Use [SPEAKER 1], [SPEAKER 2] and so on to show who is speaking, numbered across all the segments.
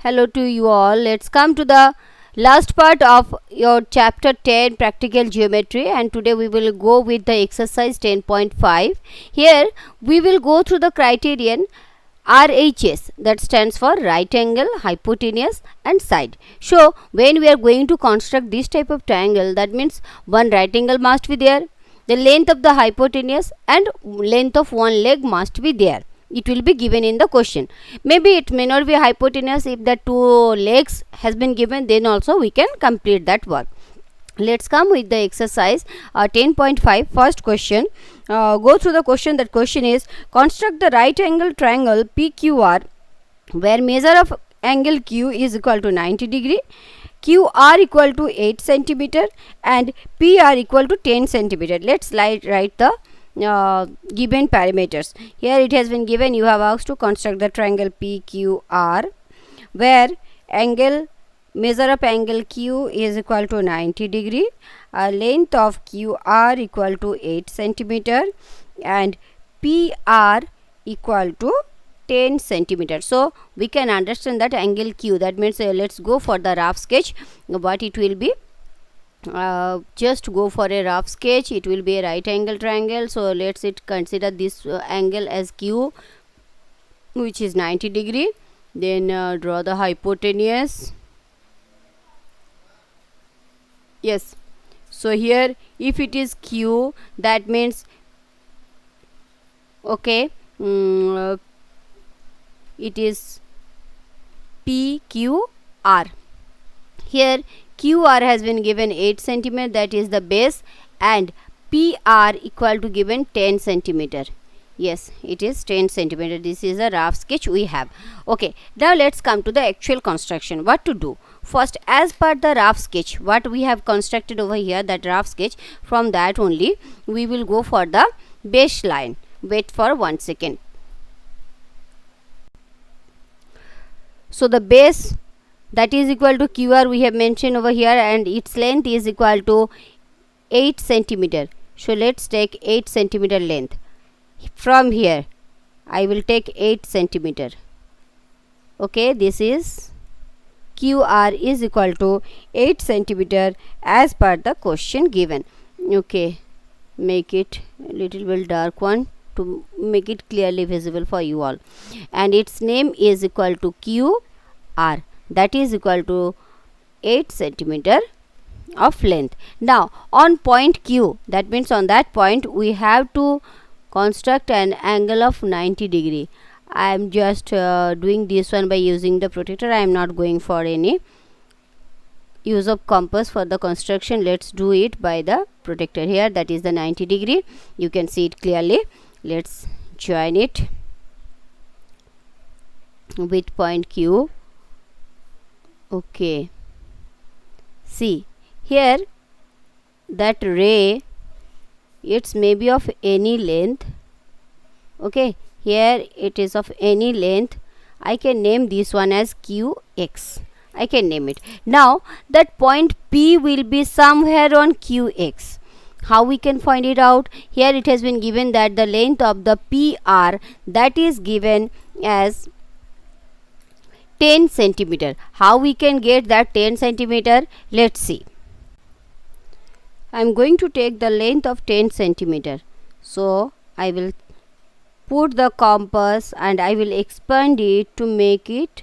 [SPEAKER 1] Hello to you all. Let's come to the last part of your chapter 10 practical geometry, and today we will go with the exercise 10.5. Here we will go through the criterion RHS, that stands for right angle, hypotenuse and side. So when we are going to construct this type of triangle, that means one right angle must be there, the length of the hypotenuse and length of one leg must be there. It will be given in the question. Maybe it may not be hypotenuse. If the two legs has been given, then also we can complete that work. Let's come with the exercise 10.5. First question. Go through the question. That question is, construct the right angle triangle PQR where measure of angle Q is equal to 90 degree, QR equal to 8 centimeter and PR equal to 10 centimeter. Let's write the given parameters. Here it has been given, you have asked to construct the triangle PQR where measure of angle Q is equal to 90 degree, length of QR equal to 8 centimeter and PR equal to 10 centimeter. So we can understand that angle Q, that means let's go for the rough sketch. What it will be, just go for a rough sketch. It will be a right angle triangle. So let's consider this angle as Q, which is 90 degree. Then draw the hypotenuse. Yes, so here if it is Q, that means okay, it is PQR. Here QR has been given 8 centimeter, that is the base, and PR equal to given 10 centimeter. Yes, it is 10 centimeter. This is a rough sketch we have. Okay, now let's come to the actual construction. What to do? First, as per the rough sketch, what we have constructed over here, that rough sketch, from that only we will go for the baseline. Wait for 1 second. So the base, that is equal to QR, we have mentioned over here, and its length is equal to 8 centimeter. So let's take 8 centimeter length. From here I will take 8 centimeter. Okay, this is QR is equal to 8 centimeter as per the question given. Okay, make it a little bit dark one to make it clearly visible for you all. And its name is equal to QR, that is equal to 8 centimeter of length. Now on point Q, that means on that point we have to construct an angle of 90 degree. I am just doing this one by using the protractor. I am not going for any use of compass for the construction. Let's do it by the protractor here, that is the 90 degree. You can see it clearly. Let's join it with point Q. Okay, see here that ray, it's maybe of any length. Okay, here it is of any length. I can name this one as QX. I can name it. Now that point P will be somewhere on QX. How we can find it out? Here it has been given that the length of the PR, that is given as 10 centimeter. How we can get that 10 centimeter? Let's see. I am going to take the length of 10 centimeter. So I will put the compass and I will expand it to make it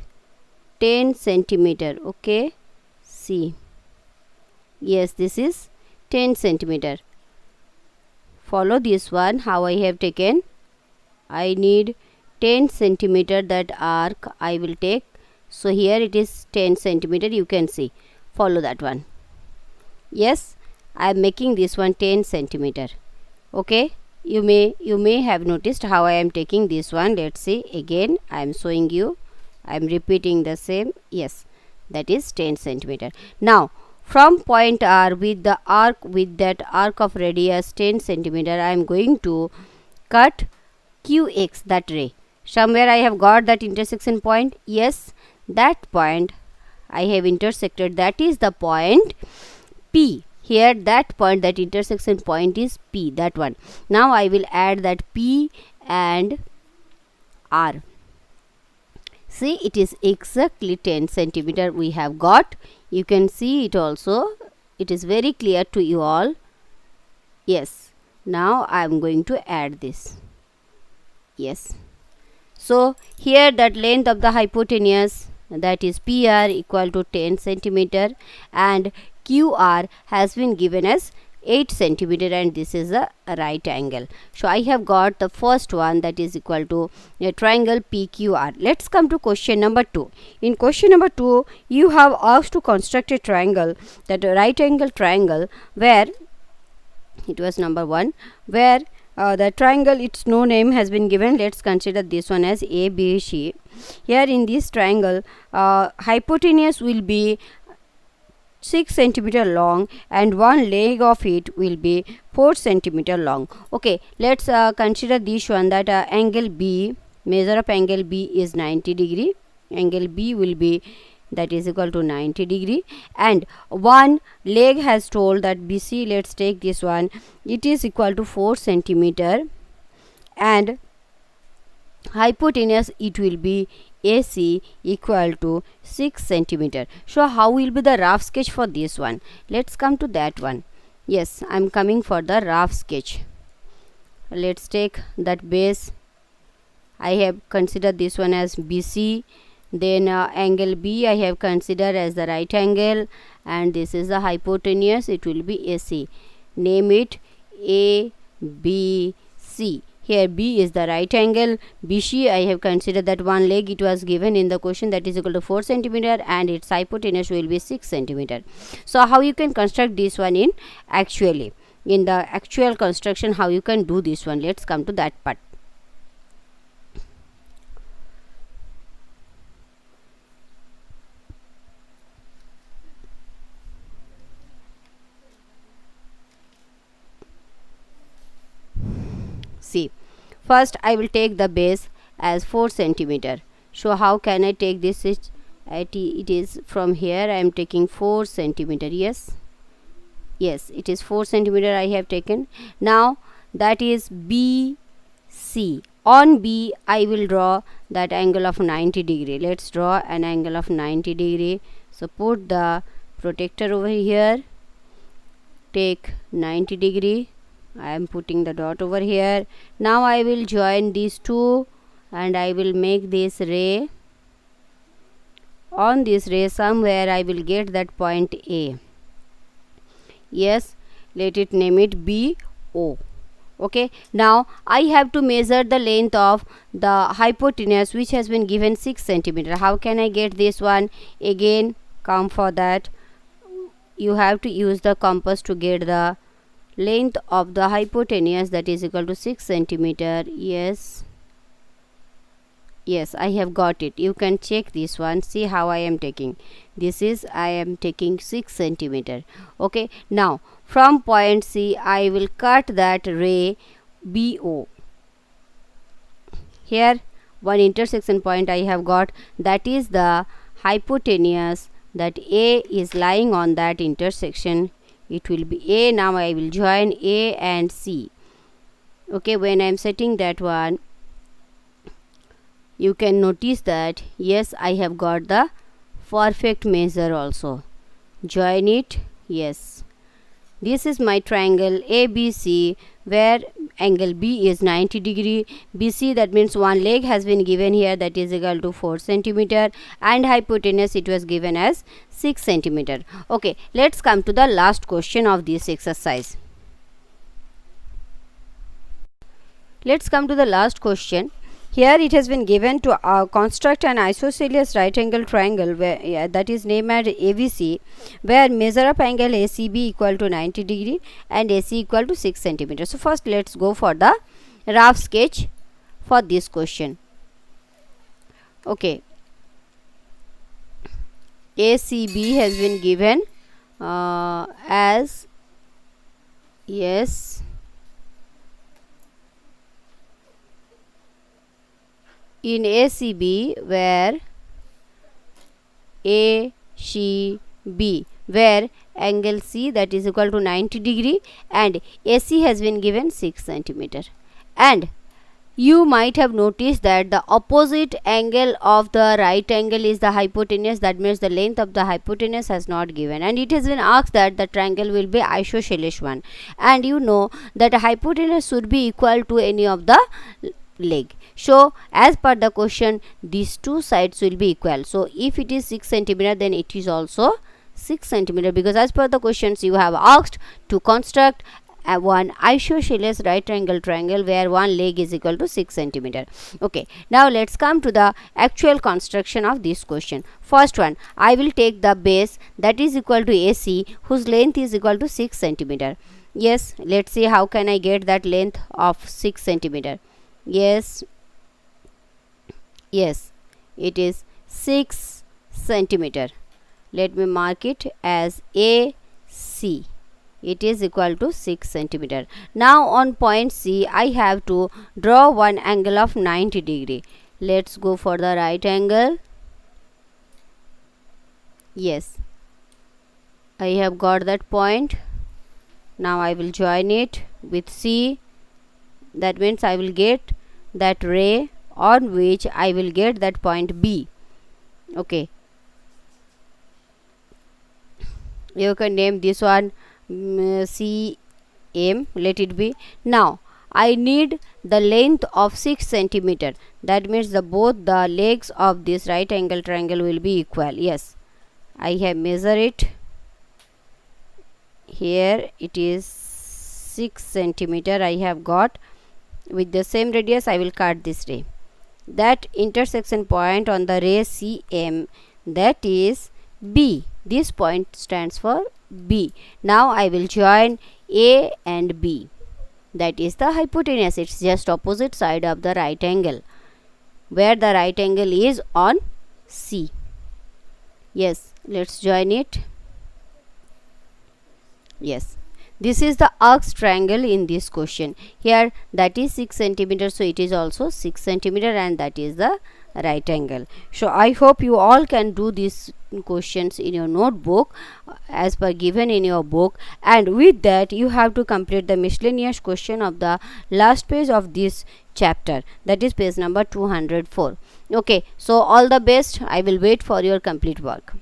[SPEAKER 1] 10 centimeter. Okay, see. Yes, this is 10 centimeter. Follow this one, how I have taken. I need 10 centimeter, that arc I will take. So here it is 10 centimeter, you can see. Follow that one. Yes, I am making this one 10 centimeter. Okay, you may have noticed how I am taking this one. Let's see again. I am showing you. I am repeating the same. Yes, that is 10 centimeter. Now from point R with the arc, with that arc of radius 10 centimeter, I am going to cut QX, that ray. Somewhere I have got that intersection point. Yes, that point I have intersected, that is the point P. Here that point, that intersection point is P, that one. Now I will add that P and R. See, it is exactly 10 centimeter we have got. You can see it also. It is very clear to you all. Yes. Now I am going to add this. Yes. So here that length of the hypotenuse, that is PR, equal to 10 centimeter, and QR has been given as 8 centimeter, and this is a right angle. So I have got the first one, that is equal to a triangle PQR. Let's come to question number 2. In question number 2, you have asked to construct a triangle, that a right angle triangle, where it was number 1, where the triangle, its no name has been given. Let's consider this one as ABC. Here in this triangle, hypotenuse will be 6 centimeter long and one leg of it will be 4 centimeter long. Okay, let's consider this one, that angle B, measure of angle B is 90 degree. Angle B will be, that is equal to 90 degree, and one leg has told that BC, let's take this one, it is equal to 4 centimeter, and hypotenuse, it will be AC, equal to 6 centimeter. So how will be the rough sketch for this one? Let's come to that one. Yes, I am coming for the rough sketch. Let's take that base. I have considered this one as BC. Then angle B I have considered as the right angle, and this is the hypotenuse, it will be AC. Name it ABC. Here B is the right angle. BC I have considered that one leg it was given in the question, that is equal to 4 centimeter, and its hypotenuse will be 6 centimeter. So how you can construct this one in the actual construction, how you can do this one? Let's come to that part. See, first I will take the base as 4 centimeter. So how can I take this? It is from here I am taking 4 centimeter. Yes, it is 4 centimeter I have taken. Now that is BC. On B I will draw that angle of 90 degree. Let's draw an angle of 90 degree. So put the protector over here, take 90 degree. I am putting the dot over here. Now I will join these two and I will make this ray. On this ray somewhere I will get that point A. Yes, let it name it BO. Okay, now I have to measure the length of the hypotenuse, which has been given 6 centimeter. How can I get this one? Again, come for that. You have to use the compass to get the length of the hypotenuse, that is equal to 6 centimeter. Yes, I have got it. You can check this one. See how I am taking. This is, I am taking 6 centimeter. Okay, now from point C I will cut that ray BO. Here one intersection point I have got, that is the hypotenuse, that A is lying on that intersection. It will be A. Now I will join A and C. Okay, when I am setting that one, you can notice that yes, I have got the perfect measure also. Join it. Yes, this is my triangle ABC, where angle B is 90 degree. BC, that means one leg has been given here, that is equal to 4 centimeter, and hypotenuse it was given as 6 centimeter. Okay, let's come to the last question of this exercise. Let's come to the last question. Here it has been given to construct an isosceles right angle triangle, where that is named as ABC, where measure of angle ACB equal to 90 degree and AC equal to 6 centimeter. So first let's go for the rough sketch for this question. Okay, ACB has been given as, yes, in ACB, where ACB, where angle C, that is equal to 90 degree, and AC has been given 6 centimeter. And you might have noticed that the opposite angle of the right angle is the hypotenuse. That means the length of the hypotenuse has not given, and it has been asked that the triangle will be isosceles one, and you know that hypotenuse should be equal to any of the leg. So as per the question, these two sides will be equal. So if it is 6 centimeter, then it is also 6 centimeter, because as per the questions you have asked to construct one isosceles right angle triangle where one leg is equal to 6 centimeter. Okay, now let's come to the actual construction of this question. First one, I will take the base that is equal to AC, whose length is equal to 6 centimeter. Yes, let's see how can I get that length of 6 centimeter. Yes, it is 6 centimeter. Let me mark it as AC. It is equal to 6 centimeter. Now on point C, I have to draw one angle of 90 degree. Let's go for the right angle. Yes, I have got that point. Now I will join it with C. That means I will get that ray on which I will get that point B. Okay, you can name this one CM, let it be. Now I need the length of 6 centimeter. That means both the legs of this right angle triangle will be equal. Yes, I have measured it. Here it is 6 centimeter I have got. With the same radius I will cut this ray. That intersection point on the ray CM, that is B. This point stands for B. Now I will join A and B. That is the hypotenuse. It's just opposite side of the right angle, where the right angle is on C. Yes, let's join it. Yes, this is the arc triangle in this question. Here that is 6 centimeter, so it is also 6 centimeter, and that is the right angle. So I hope you all can do these questions in your notebook as per given in your book, and with that you have to complete the miscellaneous question of the last page of this chapter, that is page number 204. Okay, so all the best. I will wait for your complete work.